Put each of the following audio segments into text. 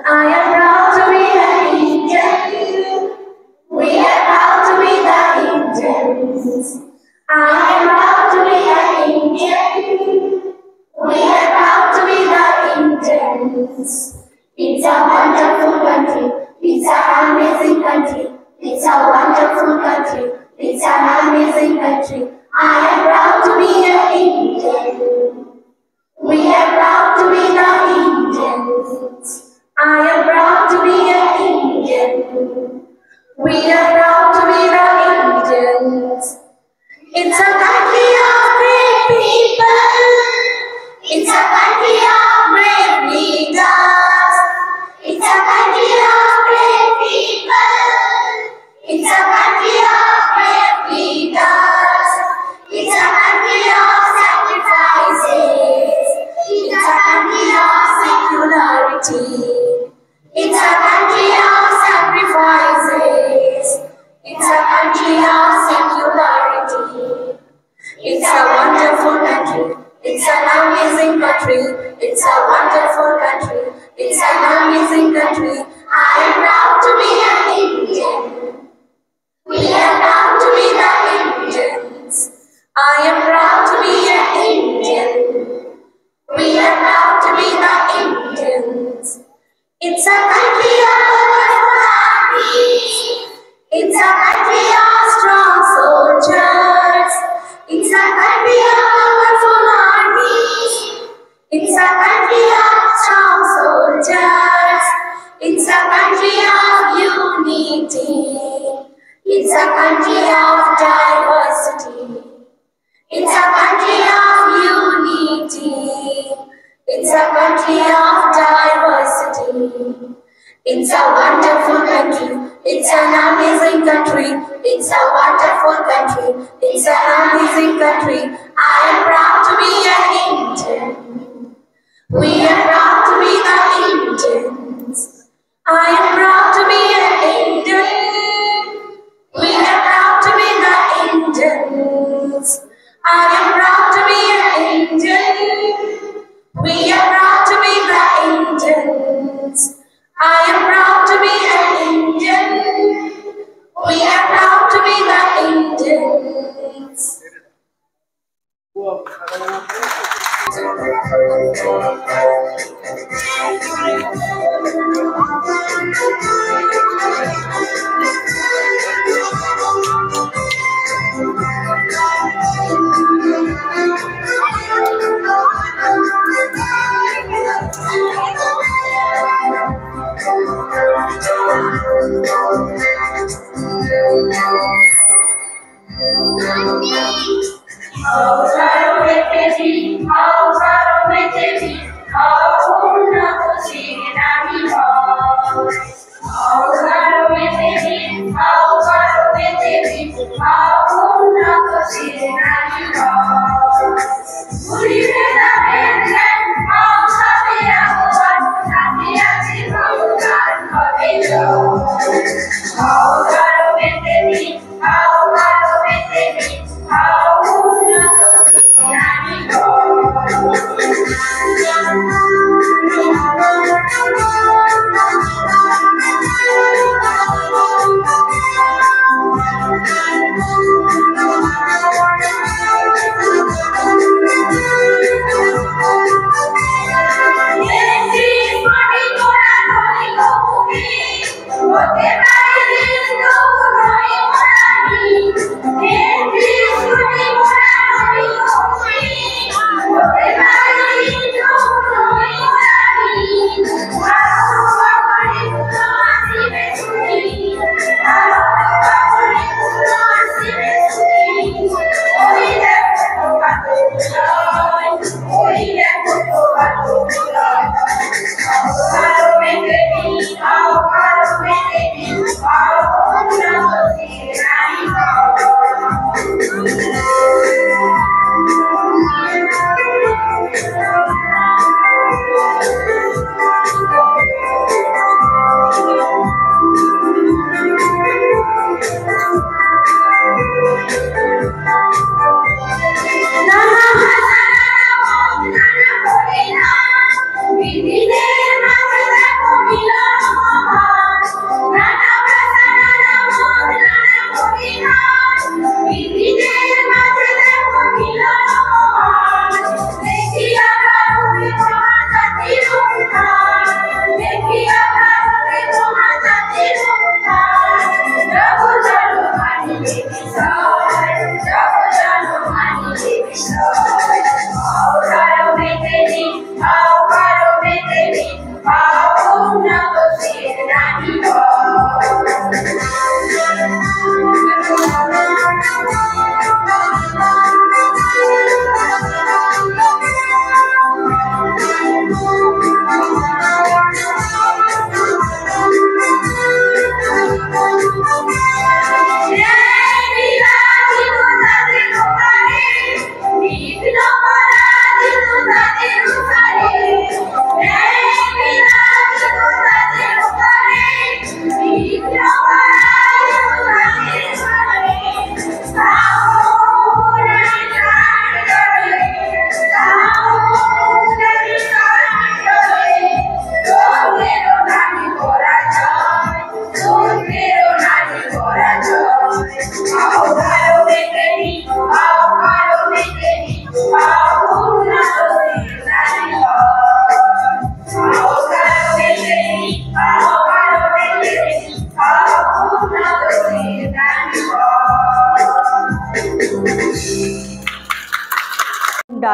I am proud to be an Indian. We are proud to be the Indians. I am proud to be an Indian. We are proud to be the Indians. It's a wonderful country. It's an amazing country. It's a wonderful country. It's an amazing country. I am proud to be an Indian. We are proud to be the Indians. I am proud to be an Indian. We are proud to be the Indians. It's a country of great people. It's a country of brave leaders. It's a country of great people. It's a country of brave leaders. It's a country of sacrifices. It's a country of secularity. It's a country of sacrifices. It's a country of secularity. It's a wonderful country. It's an amazing country. It's a wonderful country. It's an amazing country. I am proud to be an Indian. We are proud to be the Indians. I am proud to be an Indian. We are proud to be the Indians. It's a country of powerful armies. It's a country of strong soldiers. It's a country of powerful armies. It's a country of strong soldiers. It's a country of unity. It's a country of diversity. It's a country of unity. It's a country of diversity. It's a wonderful country. It's an amazing country. It's a wonderful country. It's an amazing country. I am proud to be an Indian. We are proud to be the Indians. I am proud to be an Indian. We are proud to be the Indians. I am proud to be an Indian. We are proud to be the Indians. I am proud to be an Indian. We are proud to be the Indians.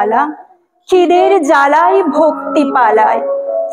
জ্বালা, খিদের জ্বালায় ভক্তি পালায়,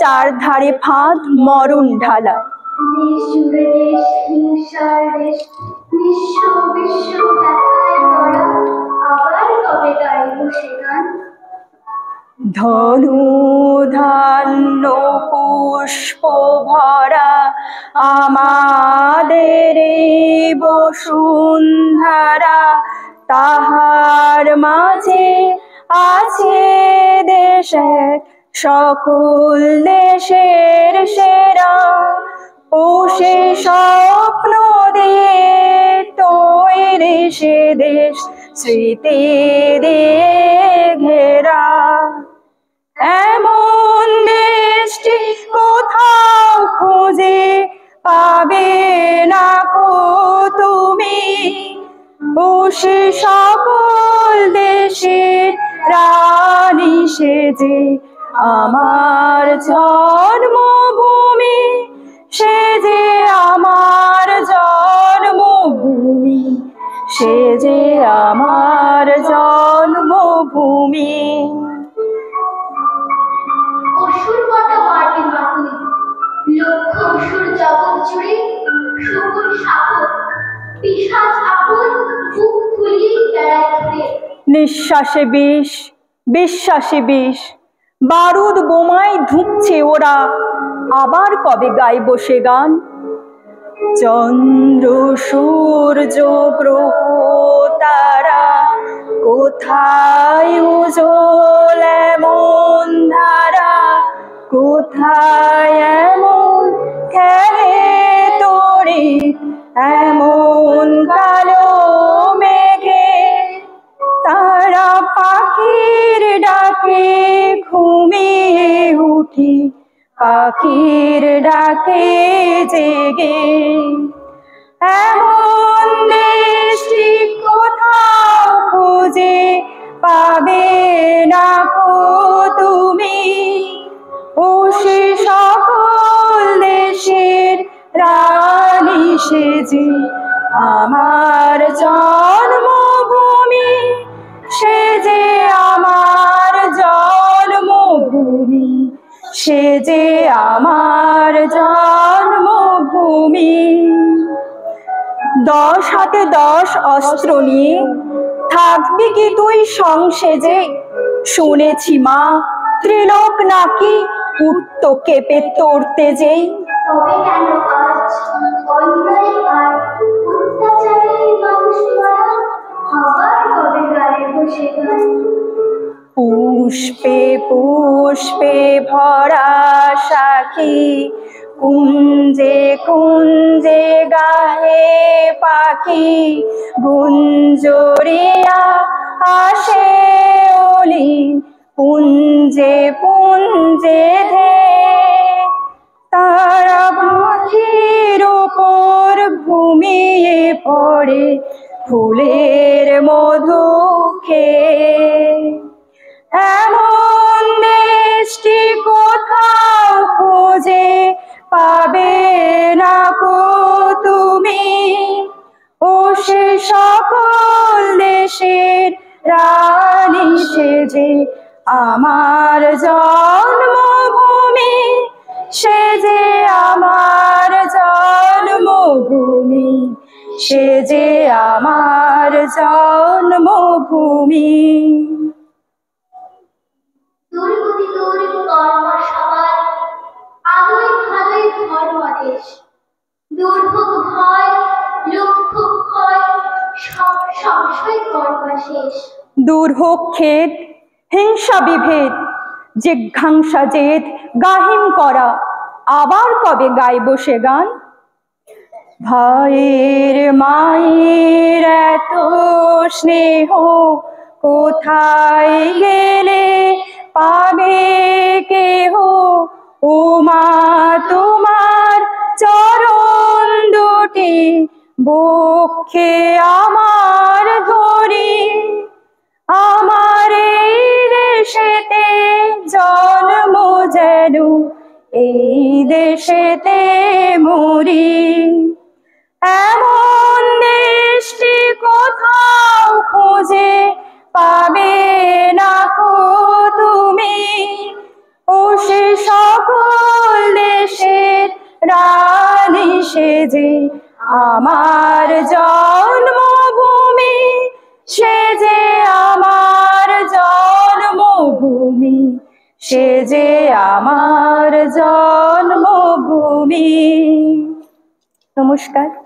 চারধারে ফাঁদ মরণ ঢালা। দেশ জুড়ে দেশ, হিংসার দেশ, নিঃস্ব বিশ্ব ব্যথায় গড়া, আবার কবে গাইব সে গান? ধনু ধান্য পুষ্প ভরা আমাদের বসুন্ধরা, তাহার মাঝে আছে দেশে সকল দেশের সেরা। ও সে স্বপ্ন দিয়ে তৈরি সে দেশ স্মৃতি দিয়ে ঘেরা। এমন দেশটি কোথাও খুঁজে পাবে না কো তুমি, ও সে সকল দেশের রানী সেজে আমার জন্মভূমি, সে যে আমার জন্মভূমি, সে যে আমার জন্মভূমি। অসুর কটা মারবে মাতুই, লক্ষ অসুর জগৎ জুড়ে, শকুন শাবক পিশাচ আপন মুখ খুলিয়ে বেড়ায় ঘুরে। নিঃশ্বাসে বিষ, বিশ্বাসে বিষ, বারুদ বোমায় ধুঁকছে ওরা, আবার কবে গাইব সে গান? চন্দ্র সূর্য গ্রহ তারা কোথায় উজ্জ্বল এমন ধারা, কোথায় এমন খেলে তড়িৎ এমন কালো মেঘে, তারা পাখির ডাকে ঘুমিয়ে উঠি, পাখির ডাকে জেগে। এমন দেশটি কোথাও খুঁজে পাবে না কো তুমি, ও সে সকল দেশের রানী সেজে আমার জন্মভূমি, সে যে আমার জন্মভূমি, সে যে আমার জন্মভূমি। 10 হাতে 10 অস্ত্র নিয়ে থাকবি কি তুই সংসেজে? শুনেছি মা ত্রিলোক নাকি উঠত কেঁপে তোর তেজেই। তবে কেন আজ অন্যায় আর অত্যাচারে মানুষ মারা, আবার কবে গাইব সে গান? পুষ্পে পুষ্পে ভরা সাখী, কুঞ্জে কুঞ্জে গাহে পাখি, গুঞ্জরিয়া আসে ওলি, পুঞ্জে পুঞ্জে ধে। তারা পাখির ওপর ঘুমিয়ে পড়ে ফুলের মধু খেয়ে। এমন দেশটি কোথাও খুঁজে পাবে না কো তুমি, ও সে সকল দেশের রানী সেজে আমার জন্মভূমি, সে যে আমার জন্মভূমি, সে যে আমার জন্মভূমি। দুর্গতি দূর কর্ম সবাই, আলোয় ভালোয় ধর্ম দেশ, দুর্ভোগ ভয় লক্ষ ক্ষয়, সব সংশয় কর্ম শেষ। দূর হোক খেদ হিংসা বিভেদ, জিঘাংসা জেদ গাহিম করা, আবার কবে গাইব সে গান? ভাইয়ের মায়ের এত স্নেহ কোথায় গেলে পাবে কেহ, ও মা তোমার চরণ দুটি বক্ষে আমার ধরি, আমার এই দেশেতে জন্ম যেন এই দেশেতে মরি। এমন দেশটি কোথাও খুঁজে পাবে না কো যে আমার জন্মভূমি, সে যে আমার জন্মভূমি, সে যে আমার জন্মভূমি। নমস্কার।